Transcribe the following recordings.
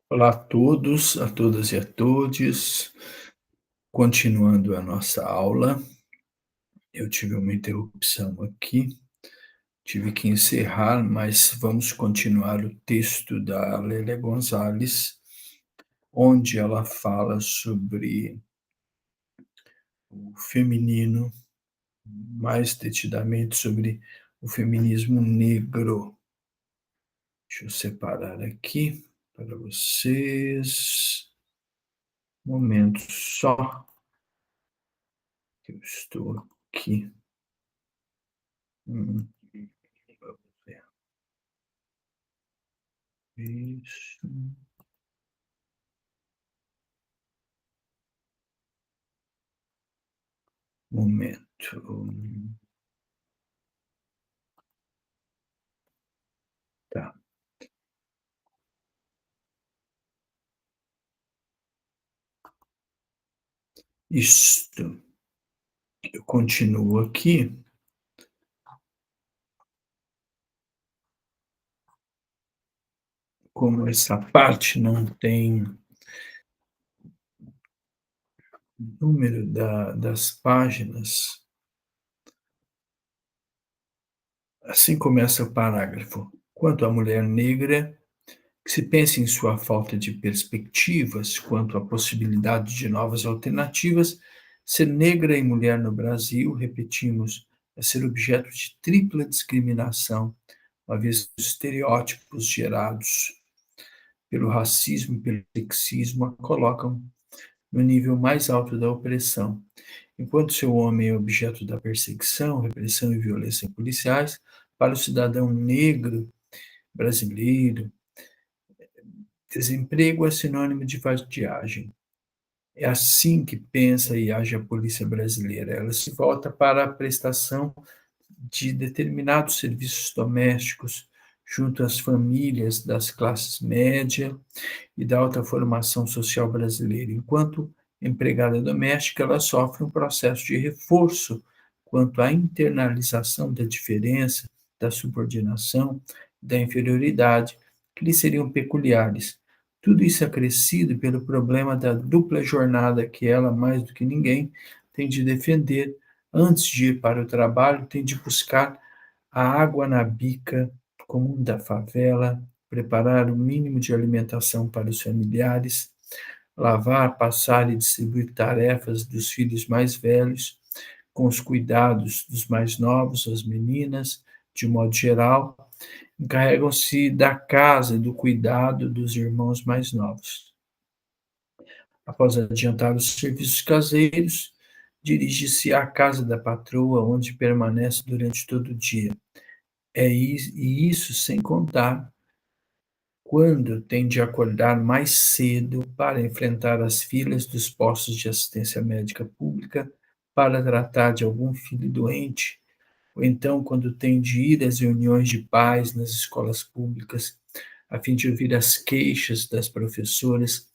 Olá a todos, a todas e a todes. Continuando a nossa aula, eu tive uma interrupção aqui, tive que encerrar, mas vamos continuar o texto da Lélia Gonzalez, onde ela fala sobre o feminino, mais detidamente sobre o feminismo negro. Deixa eu separar aqui para vocês. Um momento só, que eu estou aqui. Hum, vamos ver. Isso, momento. Tá. Isto. Eu continuo aqui. Como essa parte não tem número das páginas, assim começa o parágrafo. Quanto à mulher negra, que se pense em sua falta de perspectivas quanto à possibilidade de novas alternativas, ser negra e mulher no Brasil, repetimos, é ser objeto de tripla discriminação, uma vez os estereótipos gerados pelo racismo e pelo sexismo a colocam no nível mais alto da opressão. Enquanto seu homem é objeto da perseguição, repressão e violência policiais, para o cidadão negro brasileiro, desemprego é sinônimo de vadiagem. É assim que pensa e age a polícia brasileira. Ela se volta para a prestação de determinados serviços domésticos junto às famílias das classes média e da alta formação social brasileira. Enquanto empregada doméstica, ela sofre um processo de reforço quanto à internalização da diferença, da subordinação, da inferioridade, que lhe seriam peculiares. Tudo isso acrescido pelo problema da dupla jornada que ela, mais do que ninguém, tem de defender. Antes de ir para o trabalho, tem de buscar a água na bica comum da favela, preparar o mínimo de alimentação para os familiares, lavar, passar e distribuir tarefas dos filhos mais velhos, com os cuidados dos mais novos, as meninas, de modo geral, encarregam-se da casa e do cuidado dos irmãos mais novos. Após adiantar os serviços caseiros, dirige-se à casa da patroa, onde permanece durante todo o dia. E isso sem contar quando tem de acordar mais cedo para enfrentar as filas dos postos de assistência médica pública para tratar de algum filho doente, ou então quando tem de ir às reuniões de pais nas escolas públicas, a fim de ouvir as queixas das professoras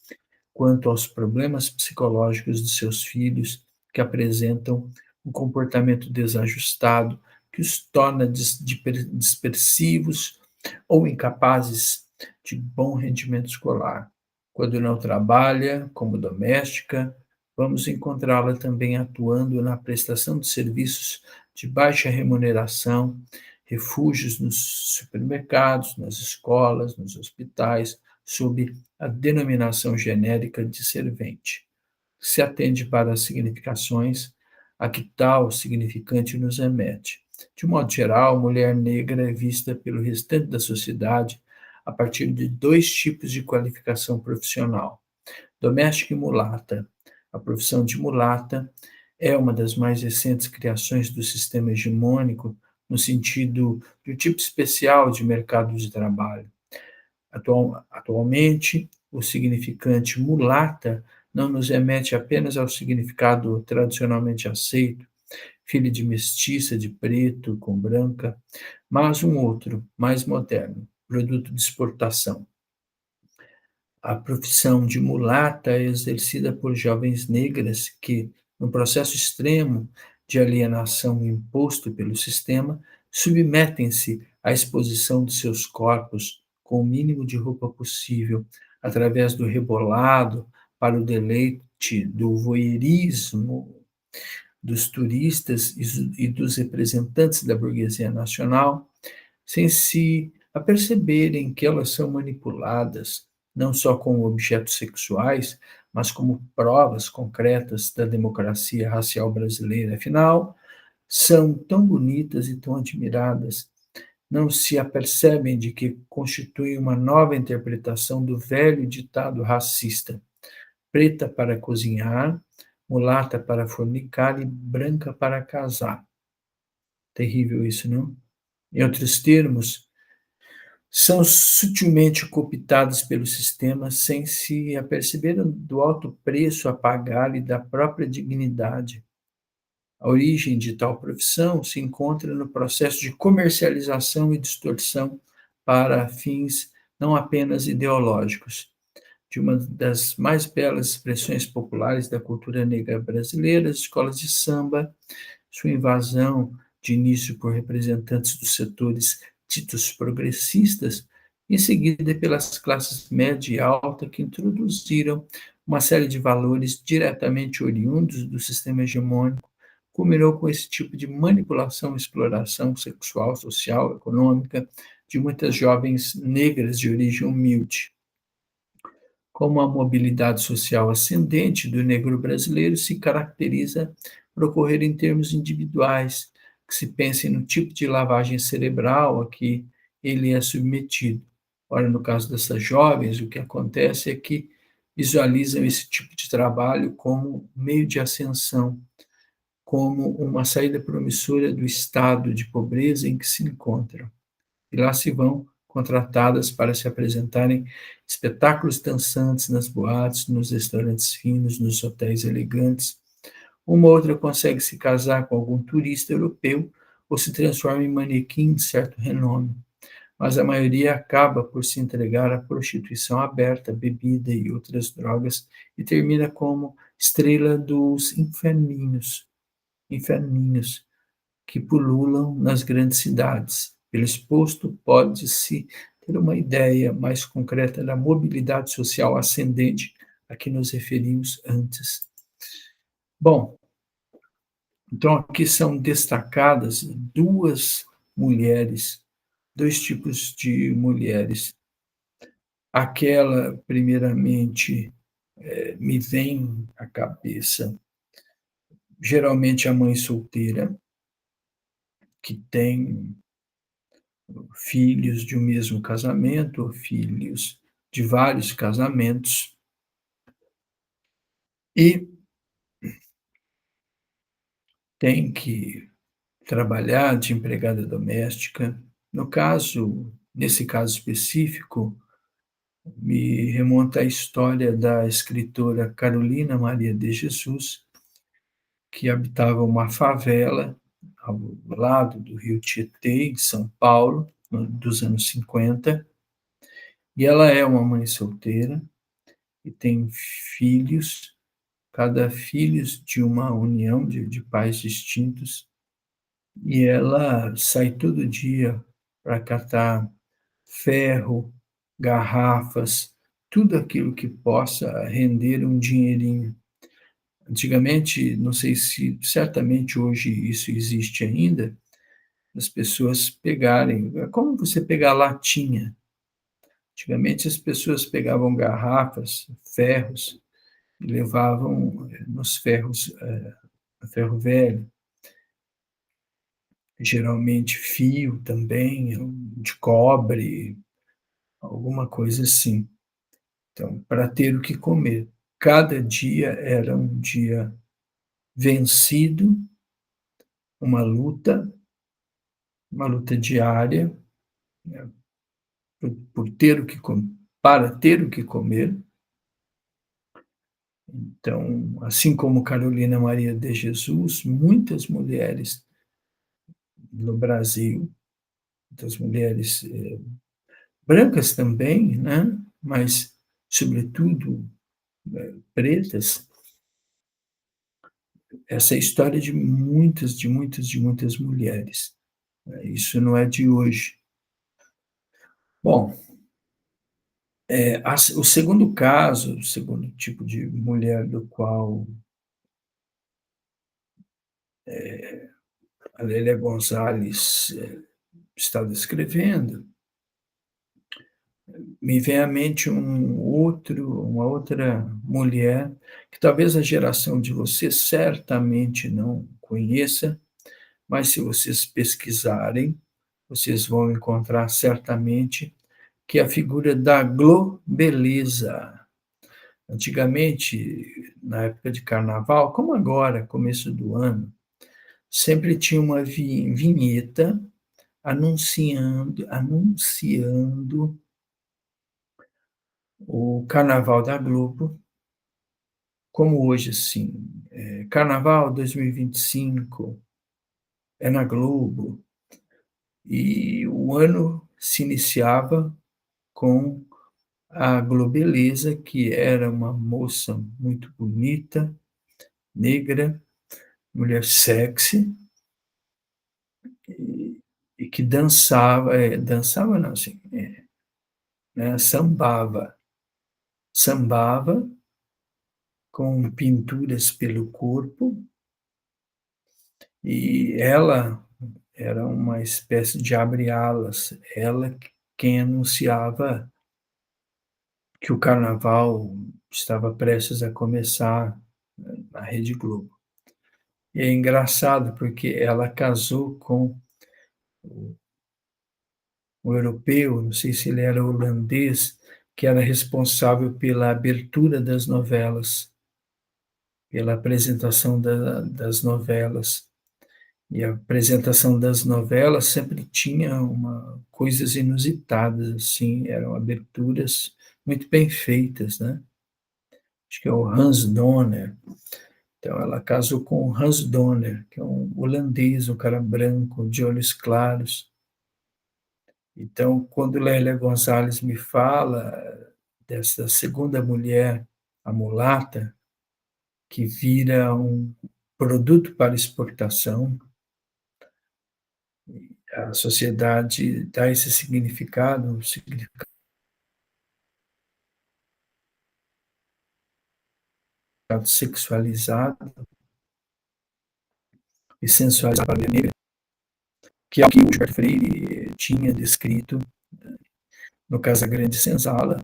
quanto aos problemas psicológicos de seus filhos que apresentam um comportamento desajustado que os torna dispersivos ou incapazes de bom rendimento escolar. Quando não trabalha como doméstica, vamos encontrá-la também atuando na prestação de serviços de baixa remuneração, refúgios nos supermercados, nas escolas, nos hospitais, sob a denominação genérica de servente. Se atende para as significações a que tal significante nos remete. De modo geral, mulher negra é vista pelo restante da sociedade a partir de dois tipos de qualificação profissional: doméstica e mulata. A profissão de mulata é uma das mais recentes criações do sistema hegemônico, no sentido de um tipo especial de mercado de trabalho. Atualmente, o significante mulata não nos remete apenas ao significado tradicionalmente aceito, filha de mestiça, de preto com branca, mas um outro, mais moderno, produto de exportação. A profissão de mulata é exercida por jovens negras que, no processo extremo de alienação imposto pelo sistema, submetem-se à exposição de seus corpos com o mínimo de roupa possível, através do rebolado, para o deleite do voyeurismo dos turistas e dos representantes da burguesia nacional, sem se aperceberem que elas são manipuladas não só como objetos sexuais, mas como provas concretas da democracia racial brasileira. Afinal, são tão bonitas e tão admiradas, não se apercebem de que constituem uma nova interpretação do velho ditado racista: preta para cozinhar, mulata para fornicar e branca para casar. Terrível isso, não? Em outros termos, são sutilmente cooptados pelo sistema sem se aperceberem do alto preço a pagar e da própria dignidade. A origem de tal profissão se encontra no processo de comercialização e distorção para fins não apenas ideológicos. De uma das mais belas expressões populares da cultura negra brasileira, as escolas de samba, sua invasão de início por representantes dos setores ditos progressistas, em seguida pelas classes média e alta que introduziram uma série de valores diretamente oriundos do sistema hegemônico, culminou com esse tipo de manipulação e exploração sexual, social, econômica de muitas jovens negras de origem humilde. Como a mobilidade social ascendente do negro brasileiro se caracteriza por ocorrer em termos individuais, que se pense no tipo de lavagem cerebral a que ele é submetido. Ora, no caso dessas jovens, o que acontece é que visualizam esse tipo de trabalho como meio de ascensão, como uma saída promissora do estado de pobreza em que se encontram. E lá se vão contratadas para se apresentarem espetáculos dançantes nas boates, nos restaurantes finos, nos hotéis elegantes. Uma ou outra consegue se casar com algum turista europeu ou se transforma em manequim de certo renome, mas a maioria acaba por se entregar à prostituição aberta, bebida e outras drogas e termina como estrela dos inferninhos que pululam nas grandes cidades. Pelo exposto, pode-se ter uma ideia mais concreta da mobilidade social ascendente a que nos referimos antes. Bom, então aqui são destacadas duas mulheres, dois tipos de mulheres. Aquela, primeiramente, me vem à cabeça, geralmente a mãe solteira, que tem filhos de um mesmo casamento, ou filhos de vários casamentos, e tem que trabalhar de empregada doméstica. Nesse caso específico, me remonta à história da escritora Carolina Maria de Jesus, que habitava uma favela ao lado do rio Tietê, em São Paulo, dos anos 50, e ela é uma mãe solteira e tem filhos, cada filho de uma união de pais distintos, e ela sai todo dia para catar ferro, garrafas, tudo aquilo que possa render um dinheirinho. Antigamente, não sei se certamente hoje isso existe ainda, as pessoas pegarem, é como você pegar latinha. Antigamente as pessoas pegavam garrafas, ferros, e levavam nos ferros, ferro velho, geralmente fio também, de cobre, alguma coisa assim. Então, para ter o que comer. Cada dia era um dia vencido, uma luta diária, né, por ter o que para ter o que comer. Então, assim como Carolina Maria de Jesus, muitas mulheres no Brasil, muitas mulheres brancas também, né? Mas, sobretudo, pretas, essa é a história de muitas mulheres. Né? Isso não é de hoje. Bom, O segundo caso, o segundo tipo de mulher do qual a Lélia Gonzalez, está descrevendo, me vem à mente uma outra mulher, que talvez a geração de vocês certamente não conheça, mas se vocês pesquisarem, vocês vão encontrar certamente, que é a figura da Globeleza. Antigamente, na época de carnaval, como agora, começo do ano, sempre tinha uma vinheta anunciando o carnaval da Globo, como hoje, assim, carnaval 2025 é na Globo, e o ano se iniciava com a Globeleza, que era uma moça muito bonita, negra, mulher sexy, e que dançava, dançava não, assim, né, sambava com pinturas pelo corpo, e ela era uma espécie de abre-alas, ela quem anunciava que o carnaval estava prestes a começar, na Rede Globo. E é engraçado, porque ela casou com um europeu, não sei se ele era holandês, que era responsável pela abertura das novelas, pela apresentação das novelas. E a apresentação das novelas sempre tinha coisas inusitadas, assim, eram aberturas muito bem feitas, né. Acho que é o Hans Donner. Então ela casou com o Hans Donner, que é um holandês, um cara branco, de olhos claros. Então, quando Lélia Gonzalez me fala dessa segunda mulher, a mulata, que vira um produto para exportação, a sociedade dá esse significado, um significado sexualizado e sensualizado para a mulher negra, que é o que o Gilberto Freire tinha descrito no Casagrande Senzala.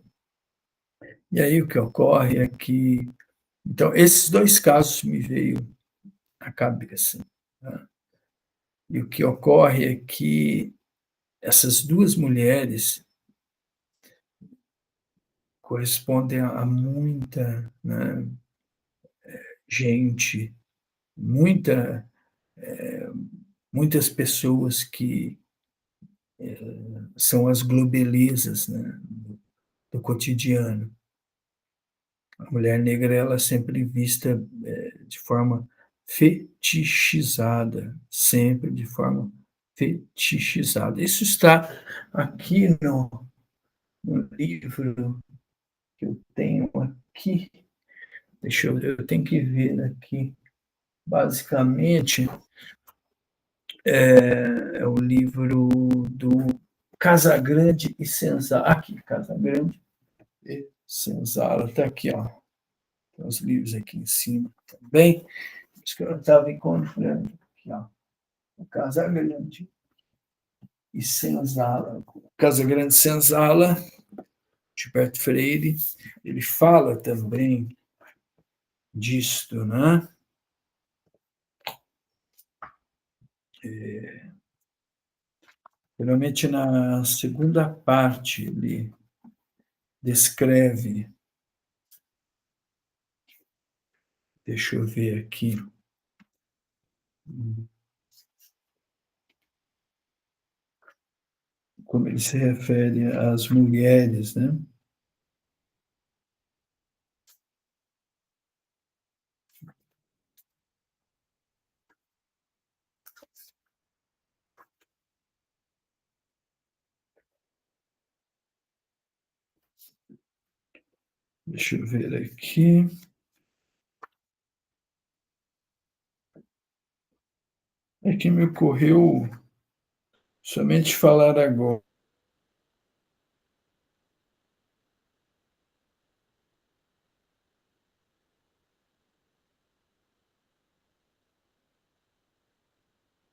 E aí o que ocorre é que, então, esses dois casos me veio à cabeça, né? E o que ocorre é que essas duas mulheres correspondem a muita, né, gente, muita, muitas pessoas que são as globelezas, né, do cotidiano. A mulher negra, ela é sempre vista, de forma fetichizada, sempre de forma fetichizada. Isso está aqui no livro que eu tenho aqui, deixa eu ver, eu tenho que ver aqui, basicamente, é o livro do Casagrande e Senzala, aqui, Casagrande e Senzala, está aqui, ó, tem os livros aqui em cima também. Acho que eu estava encontrando aqui, ó, o Casagrande e Senzala. Casagrande e Senzala, Gilberto Freire, ele fala também disto, né? Geralmente na segunda parte ele descreve, deixa eu ver aqui, como ele se refere às mulheres, né? Deixa eu ver aqui. É que me ocorreu somente falar agora.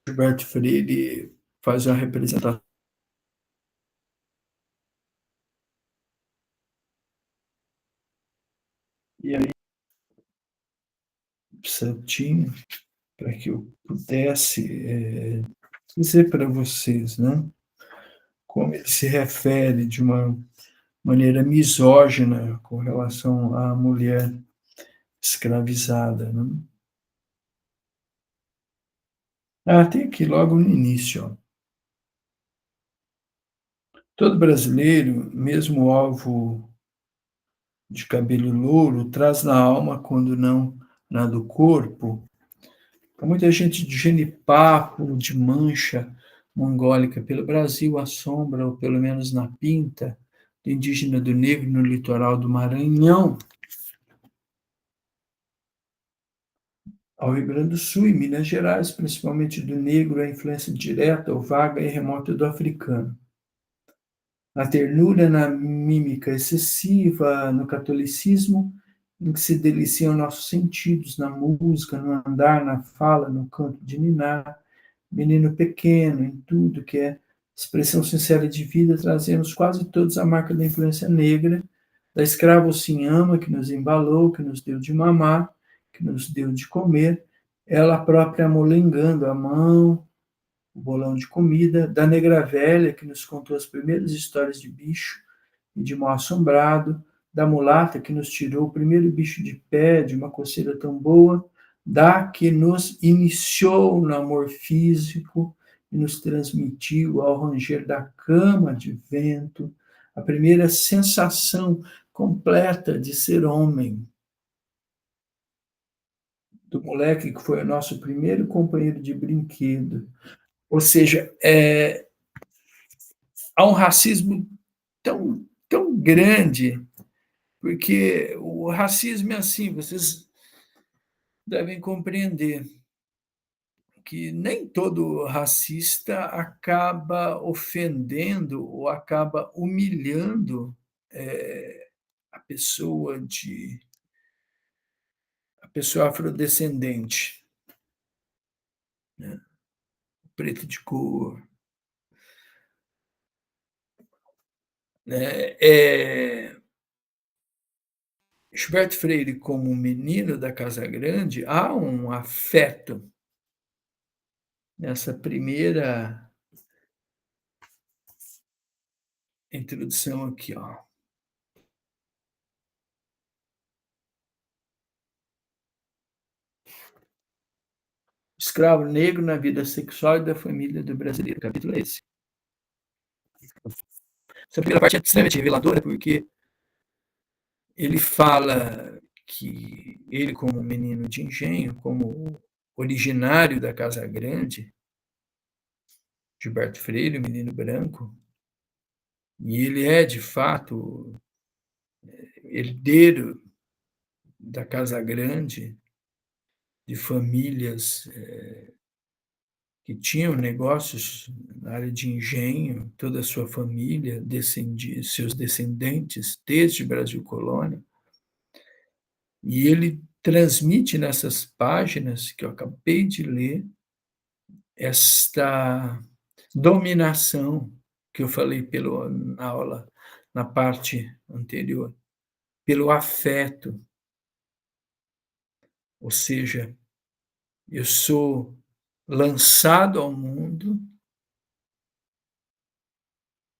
Gilberto Freire faz uma representação, e aí certinho para que eu pudesse dizer para vocês, né, como ele se refere de uma maneira misógina com relação à mulher escravizada, né? Ah, tem aqui logo no início, ó. Todo brasileiro, mesmo alvo de cabelo louro, traz na alma, quando não na do corpo, há muita gente de genipapo, de mancha mongólica pelo Brasil, à sombra, ou pelo menos na pinta, do indígena do negro no litoral do Maranhão, ao Rio Grande do Sul e Minas Gerais, principalmente do negro, a influência direta ou vaga e remota do africano. Na ternura, na mímica excessiva, no catolicismo, em que se deliciam nossos sentidos, na música, no andar, na fala, no canto de ninar, menino pequeno, em tudo que é expressão sincera de vida, trazemos quase todos a marca da influência negra, da escrava Ocinhama, que nos embalou, que nos deu de mamar, que nos deu de comer, ela própria molengando a mão, o bolão de comida, da negra velha, que nos contou as primeiras histórias de bicho e de mal assombrado, da mulata, que nos tirou o primeiro bicho de pé de uma coceira tão boa, da que nos iniciou no amor físico e nos transmitiu, ao ranger da cama de vento, a primeira sensação completa de ser homem, do moleque que foi o nosso primeiro companheiro de brinquedo. Ou seja, há um racismo tão grande, porque o racismo é assim, vocês devem compreender que nem todo racista acaba ofendendo ou acaba humilhando a pessoa a pessoa afrodescendente, né? Preto de cor, né? Gilberto Freire, como menino da Casa Grande, há um afeto nessa primeira introdução aqui, ó. Escravo negro na vida sexual e da família do brasileiro. Capítulo é esse. Essa primeira parte é extremamente reveladora, porque ele fala que ele, como menino de engenho, como originário da Casa Grande, Gilberto Freire, o menino branco, e ele é, de fato, herdeiro da Casa Grande, de famílias que tinham negócios na área de engenho, toda a sua família, seus descendentes, desde Brasil Colônia, e ele transmite nessas páginas que eu acabei de ler esta dominação que eu falei na aula, na parte anterior, pelo afeto, ou seja, eu sou lançado ao mundo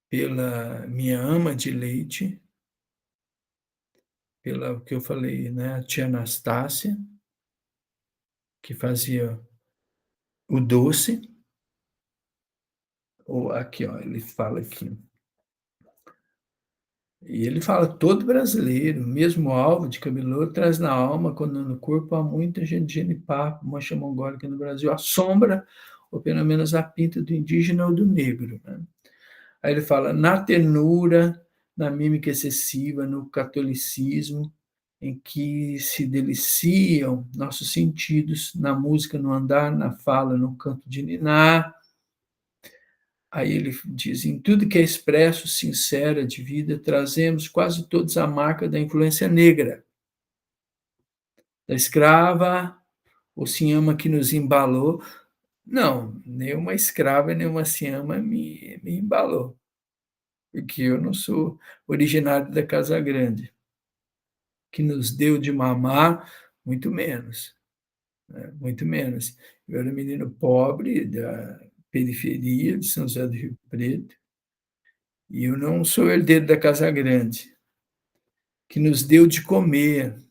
pela minha ama de leite, pela que eu falei, né, a tia Anastácia, que fazia o doce, ou aqui, ó, ele fala aqui, e ele fala: todo brasileiro, mesmo alvo de cabelo, traz na alma, quando no corpo há muita gente de genipapo, mancha mongólica no Brasil, a sombra, ou pelo menos a pinta do indígena ou do negro, né? Aí ele fala: na ternura, na mímica excessiva, no catolicismo, em que se deliciam nossos sentidos, na música, no andar, na fala, no canto de ninar. Aí ele diz: em tudo que é expresso, sincera, de vida, trazemos quase todos a marca da influência negra, da escrava, Ocinhama que nos embalou, Não, nenhuma escrava, nenhuma senhora me embalou, porque eu não sou originário da Casa Grande. Que nos deu de mamar, muito menos, né, muito menos. Eu era um menino pobre da periferia de São José do Rio Preto, e eu não sou herdeiro da Casa Grande, que nos deu de comer.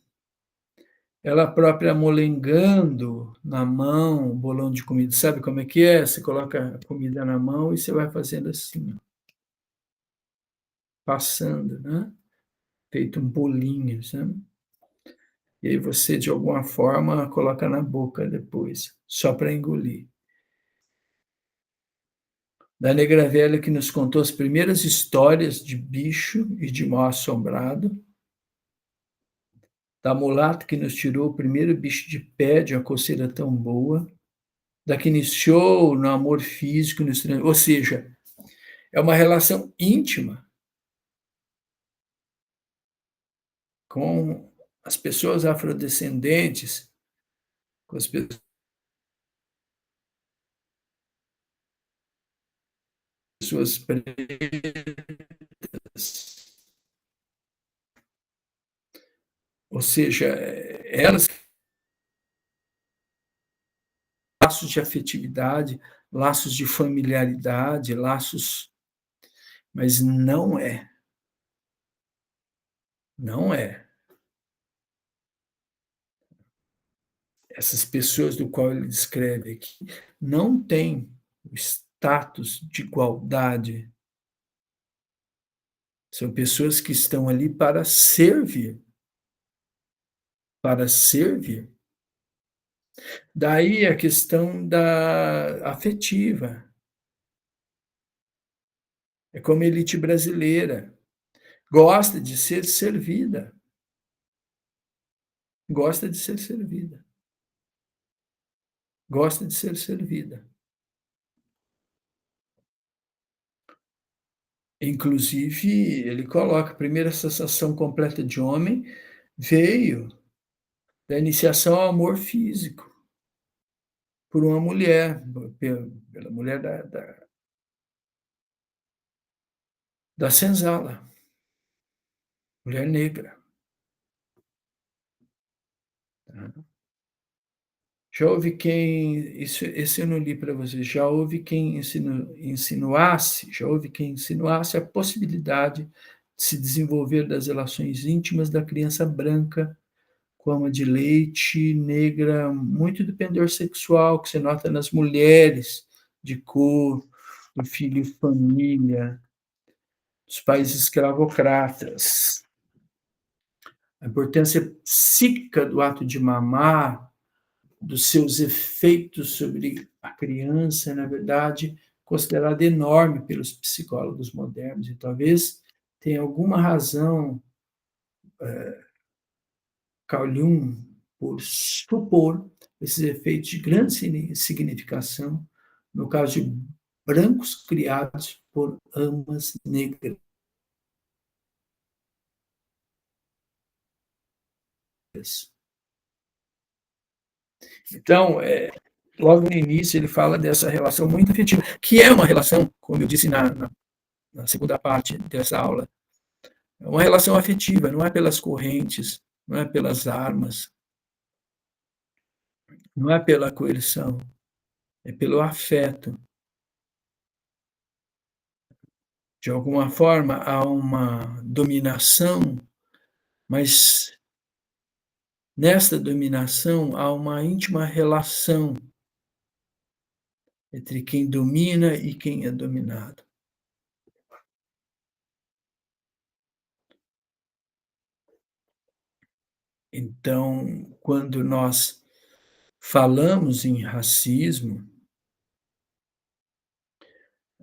Ela própria molengando na mão, o bolão de comida. Sabe como é que é? Você coloca a comida na mão e você vai fazendo assim, ó, passando, né, feito um bolinho, sabe. E aí você, de alguma forma, coloca na boca depois, só para engolir. Da negra velha que nos contou as primeiras histórias de bicho e de mal-assombrado, da mulata que nos tirou o primeiro bicho de pé de uma coceira tão boa, da que iniciou no amor físico, no ou seja, é uma relação íntima com as pessoas afrodescendentes, com as pessoas pretas, ou seja, elas laços de afetividade, laços de familiaridade, laços, mas não é. Essas pessoas do qual ele descreve aqui não têm o status de igualdade, são pessoas que estão ali para servir. Daí a questão da afetiva, é como a elite brasileira, gosta de ser servida, gosta de ser servida, gosta de ser servida. Inclusive, ele coloca: a primeira sensação completa de homem veio da iniciação ao amor físico por uma mulher, pela mulher da senzala, mulher negra, tá. Já houve quem, isso esse eu não li para você, já houve quem insinuasse a possibilidade de se desenvolver das relações íntimas da criança branca com a de leite negra, muito do pendor sexual que se nota nas mulheres de cor, do filho família, dos países escravocratas. A importância psíquica do ato de mamar, dos seus efeitos sobre a criança, é, na verdade, considerada enorme pelos psicólogos modernos, e talvez tenha alguma razão Carl Jung por supor esses efeitos de grande significação no caso de brancos criados por amas negras. Então, logo no início, ele fala dessa relação muito afetiva, que é uma relação, como eu disse na segunda parte dessa aula, é uma relação afetiva, não é pelas correntes, não é pelas armas, não é pela coerção, é pelo afeto. De alguma forma, há uma dominação, mas nesta dominação há uma íntima relação entre quem domina e quem é dominado. Então, quando nós falamos em racismo,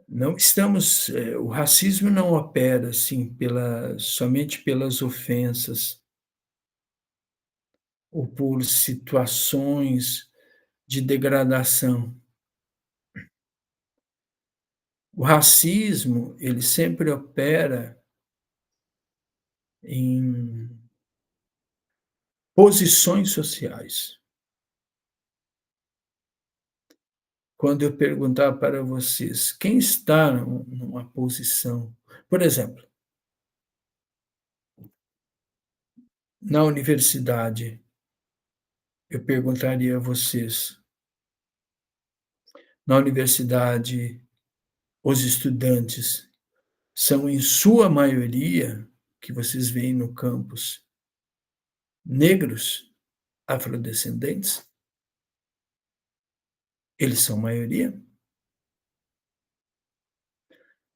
não estamos, o racismo não opera assim somente pelas ofensas ou por situações de degradação. O racismo, ele sempre opera em posições sociais. quando eu perguntar para vocês: "Quem está numa posição", por exemplo, na universidade, eu perguntaria a vocês: na universidade, os estudantes são, em sua maioria, que vocês veem no campus, negros, afrodescendentes? Eles são maioria?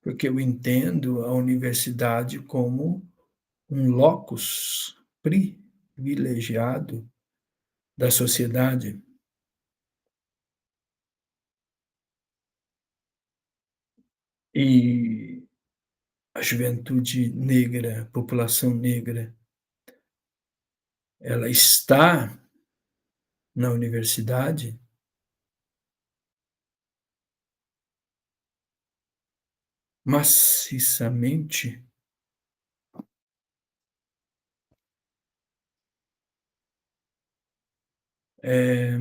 Porque eu entendo a universidade como um locus privilegiado da sociedade. E a juventude negra, a população negra, ela está na universidade, maciçamente. Eh,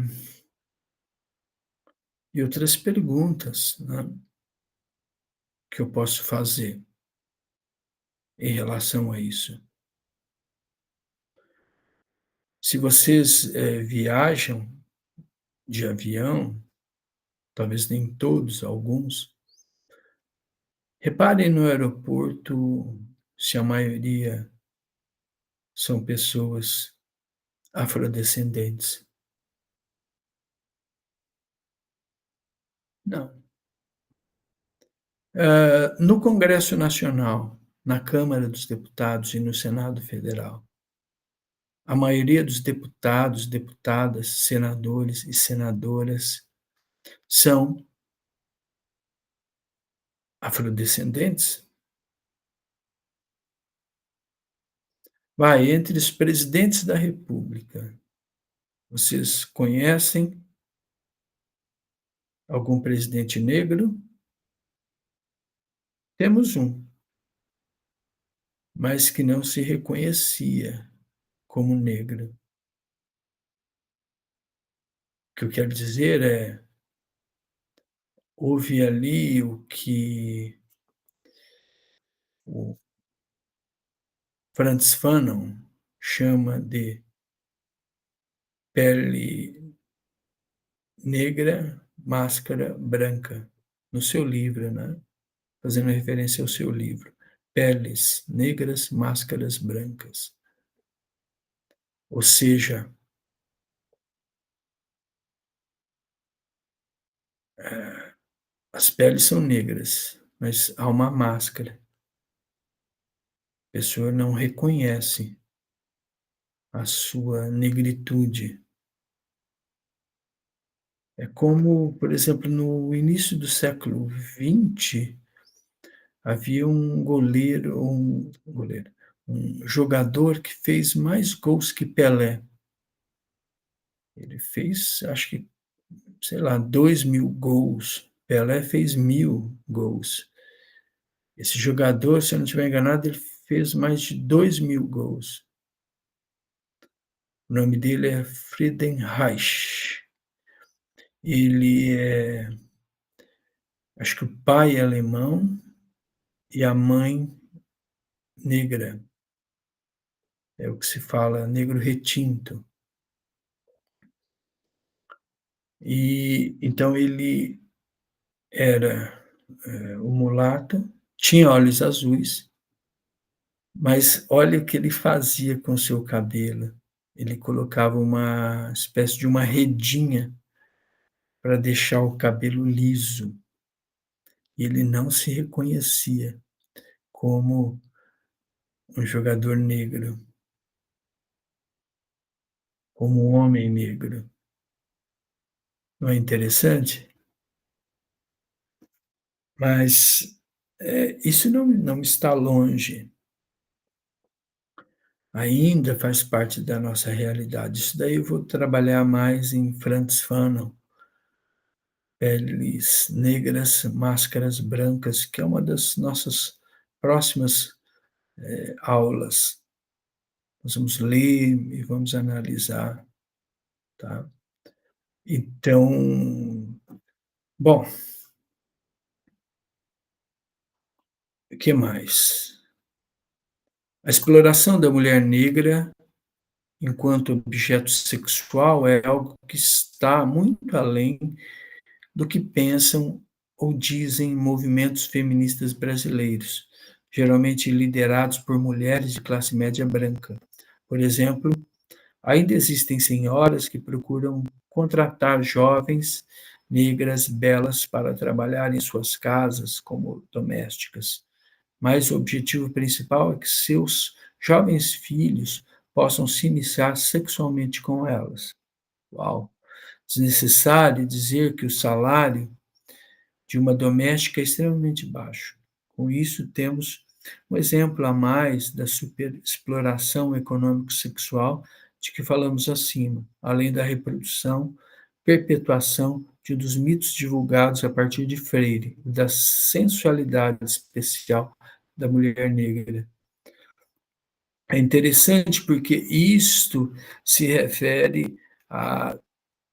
e outras perguntas, né, que eu posso fazer em relação a isso. Se vocês, viajam de avião, talvez nem todos, alguns, reparem no aeroporto se a maioria são pessoas afrodescendentes. Não. No Congresso Nacional, na Câmara dos Deputados e no Senado Federal, a maioria dos deputados, deputadas, senadores e senadoras são afrodescendentes? Vai, entre os presidentes da república, vocês conhecem algum presidente negro? Temos um, mas que não se reconhecia como negro. O que eu quero dizer é, houve ali o que o Frantz Fanon chama de pele negra, máscara branca, no seu livro, né, fazendo referência ao seu livro, Peles Negras, Máscaras Brancas. Ou seja, as peles são negras, mas há uma máscara. A pessoa não reconhece a sua negritude. É como, por exemplo, no início do século XX, havia um jogador que fez mais gols que Pelé. Ele fez, acho que, sei lá, 2.000 gols. Pelé fez 1.000 gols. Esse jogador, se eu não estiver enganado, ele fez mais de 2.000 gols. O nome dele é Friedenreich. Ele é, acho que o pai é alemão e a mãe negra. É o que se fala negro retinto. E então ele era, um mulato, tinha olhos azuis, mas olha o que ele fazia com o seu cabelo. Ele colocava uma espécie de uma redinha para deixar o cabelo liso. E ele não se reconhecia como um jogador negro, como um homem negro. Não é interessante? Mas, isso não está longe, ainda faz parte da nossa realidade. Isso daí eu vou trabalhar mais em Frantz Fanon, Peles Negras, Máscaras Brancas, que é uma das nossas próximas, aulas. Nós vamos ler e vamos analisar, tá. Então, Bom, o que mais? A exploração da mulher negra enquanto objeto sexual é algo que está muito além do que pensam ou dizem movimentos feministas brasileiros, geralmente liderados por mulheres de classe média branca. Por exemplo, ainda existem senhoras que procuram contratar jovens negras belas para trabalhar em suas casas como domésticas, mas o objetivo principal é que seus jovens filhos possam se iniciar sexualmente com elas. Uau! Desnecessário dizer que o salário de uma doméstica é extremamente baixo. Com isso, temos um exemplo a mais da superexploração econômico-sexual de que falamos acima, além da reprodução, perpetuação dos mitos divulgados a partir de Freire e da sensualidade especial da mulher negra. É interessante porque isto se refere à,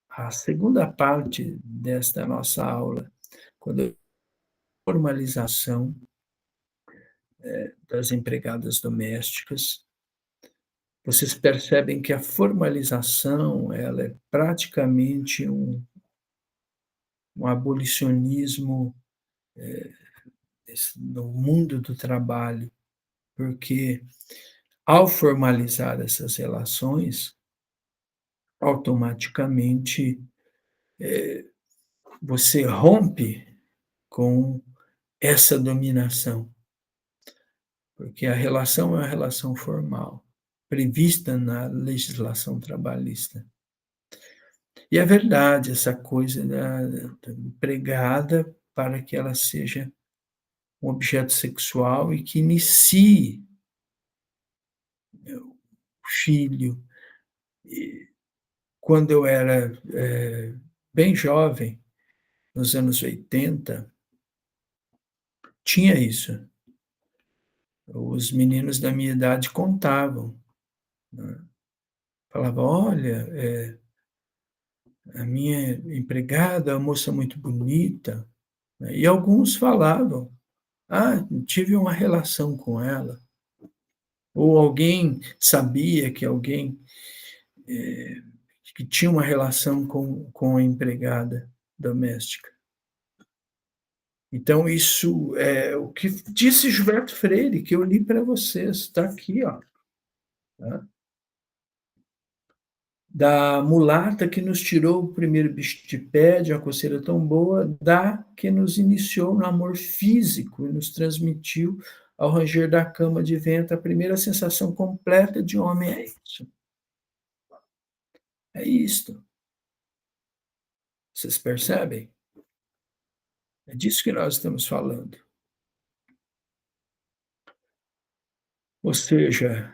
à segunda parte desta nossa aula, quando a formalização das empregadas domésticas. Vocês percebem que a formalização ela é praticamente um abolicionismo no mundo do trabalho, porque ao formalizar essas relações, automaticamente você rompe com essa dominação, porque a relação é uma relação formal, prevista na legislação trabalhista. E é verdade essa coisa da empregada para que ela seja um objeto sexual e que inicie o filho. E quando eu era, bem jovem, nos anos 80, tinha isso. Os meninos da minha idade contavam, né, falavam: "Olha, a minha empregada é uma moça muito bonita", né, e alguns falavam: "Ah, tive uma relação com ela", ou alguém sabia que alguém, eh, que tinha uma relação com a empregada doméstica. Então isso é o que disse Gilberto Freire, que eu li para vocês, está aqui, ó, tá. Da mulata que nos tirou o primeiro bicho de pé, de uma coceira tão boa, da que nos iniciou no amor físico e nos transmitiu, ao ranger da cama de vento, a primeira sensação completa de homem. É isso, é isto. Vocês percebem? É disso que nós estamos falando. Ou seja,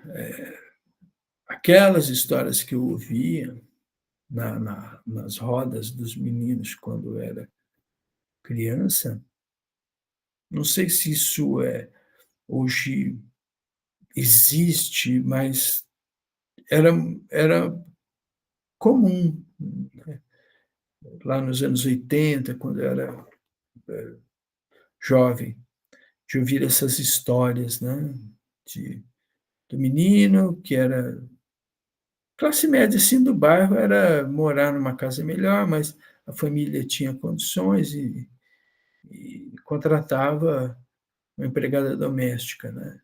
aquelas histórias que eu ouvia nas rodas dos meninos quando eu era criança, não sei se isso hoje existe, mas era era comum, né, lá nos anos 80, quando eu era jovem, de ouvir essas histórias, né, de do menino que era classe média, assim, do bairro, era morar numa casa melhor, mas a família tinha condições e contratava uma empregada doméstica, né.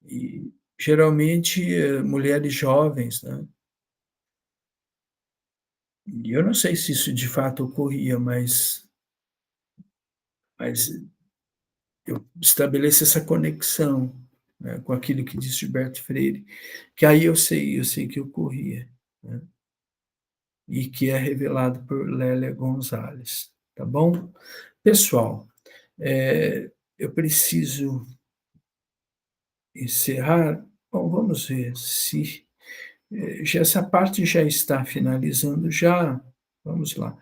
E geralmente, mulheres jovens, né. E eu não sei se isso de fato ocorria, mas eu estabeleço essa conexão, né, com aquilo que disse Gilberto Freire, que aí eu sei que ocorria, né, e que é revelado por Lélia Gonzalez, tá bom? Pessoal, eu preciso encerrar. Bom, vamos ver se, já essa parte já está finalizando já. Vamos lá.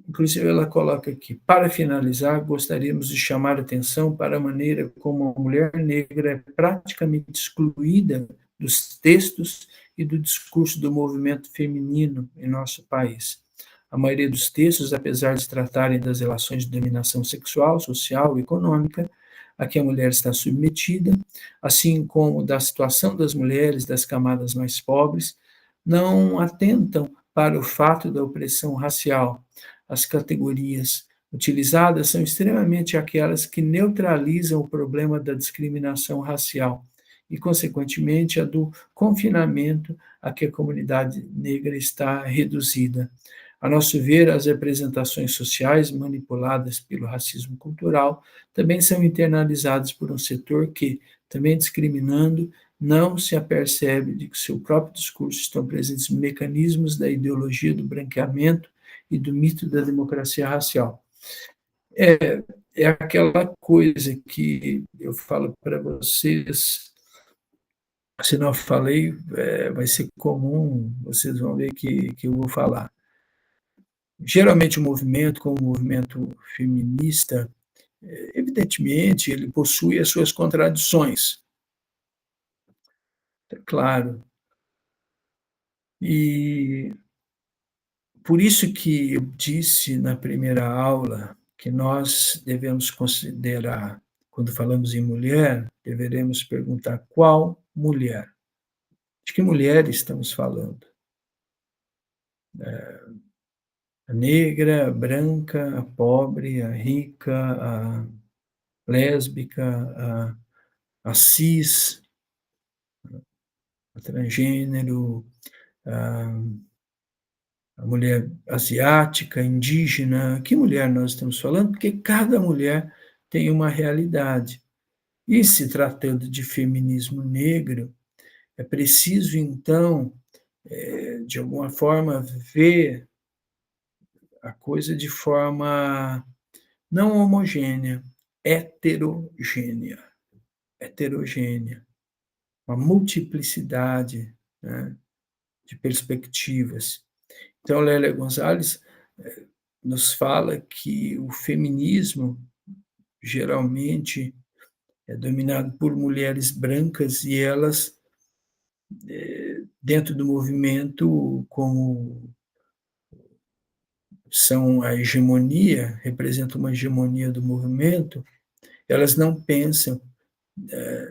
Inclusive ela coloca aqui: "Para finalizar, gostaríamos de chamar atenção para a maneira como a mulher negra é praticamente excluída dos textos e do discurso do movimento feminino em nosso país. A maioria dos textos, apesar de tratarem das relações de dominação sexual, social e econômica a que a mulher está submetida, assim como da situação das mulheres das camadas mais pobres, não atentam para o fato da opressão racial. As categorias utilizadas são extremamente aquelas que neutralizam o problema da discriminação racial e, consequentemente, a do confinamento a que a comunidade negra está reduzida. A nosso ver, as representações sociais manipuladas pelo racismo cultural também são internalizadas por um setor que, também discriminando, não se apercebe de que seu próprio discurso estão presentes mecanismos da ideologia do branqueamento e do mito da democracia racial. É aquela coisa que eu falo para vocês, se não falei, vai ser comum, vocês vão ver que eu vou falar. Geralmente o movimento, como o movimento feminista, evidentemente, ele possui as suas contradições, é claro. E por isso que eu disse na primeira aula que nós devemos considerar, quando falamos em mulher, deveremos perguntar qual mulher. De que mulher estamos falando? A negra, a branca, a pobre, a rica, a lésbica, a cis, a transgênero, a a mulher asiática, indígena, que mulher nós estamos falando? Porque cada mulher tem uma realidade. E se tratando de feminismo negro, é preciso então, de alguma forma, ver a coisa de forma não homogênea, heterogênea, heterogênea, uma multiplicidade, né, de perspectivas. Então, Lélia Gonzalez nos fala que o feminismo geralmente é dominado por mulheres brancas e elas, dentro do movimento, como são a hegemonia, representam uma hegemonia do movimento, elas não pensam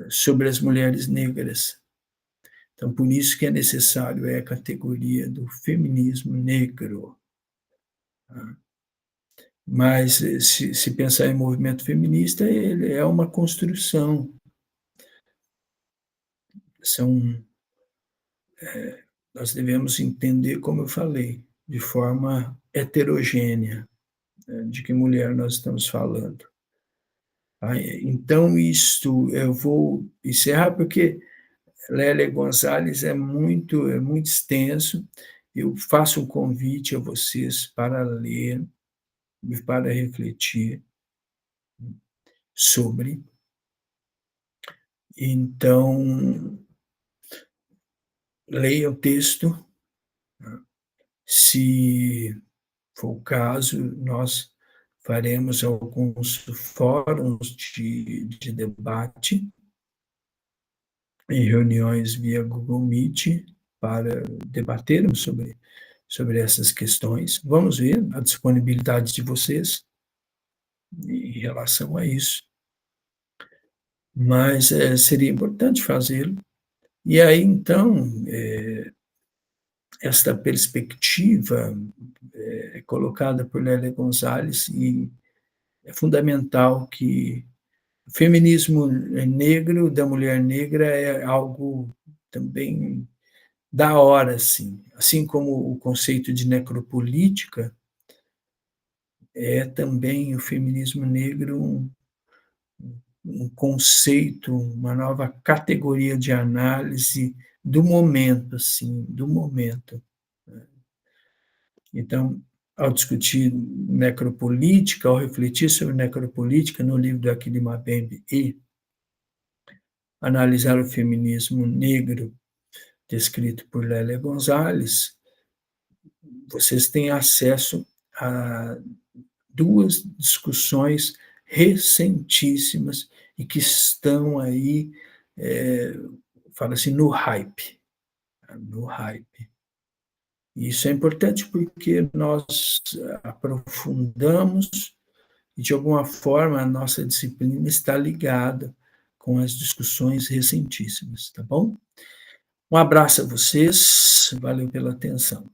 sobre as mulheres negras. Então, por isso que é necessário a categoria do feminismo negro. Tá? Mas se pensar em movimento feminista, ele é uma construção, são, nós devemos entender, como eu falei, de forma heterogênea, né, de que mulher nós estamos falando. Tá? Então, isto eu vou encerrar, porque Lélia Gonzalez é muito extenso. Eu faço um convite a vocês para ler e para refletir sobre. Então, leia o texto. Se for o caso, nós faremos alguns fóruns de debate em reuniões via Google Meet para debatermos sobre essas questões. Vamos ver a disponibilidade de vocês em relação a isso. Mas seria importante fazê-lo. E aí, então, esta perspectiva colocada por Lélia Gonzalez, e é fundamental que o feminismo negro, da mulher negra, é algo também da hora, assim como o conceito de necropolítica, é também o feminismo negro um conceito, uma nova categoria de análise do momento, assim, do momento. Então, ao discutir necropolítica, ao refletir sobre necropolítica no livro do Achille Mbembe e analisar o feminismo negro descrito por Lélia Gonzalez, vocês têm acesso a duas discussões recentíssimas e que estão aí, fala assim, no hype, no hype. Isso é importante porque nós aprofundamos e, de alguma forma, a nossa disciplina está ligada com as discussões recentíssimas, tá bom? Um abraço a vocês, valeu pela atenção.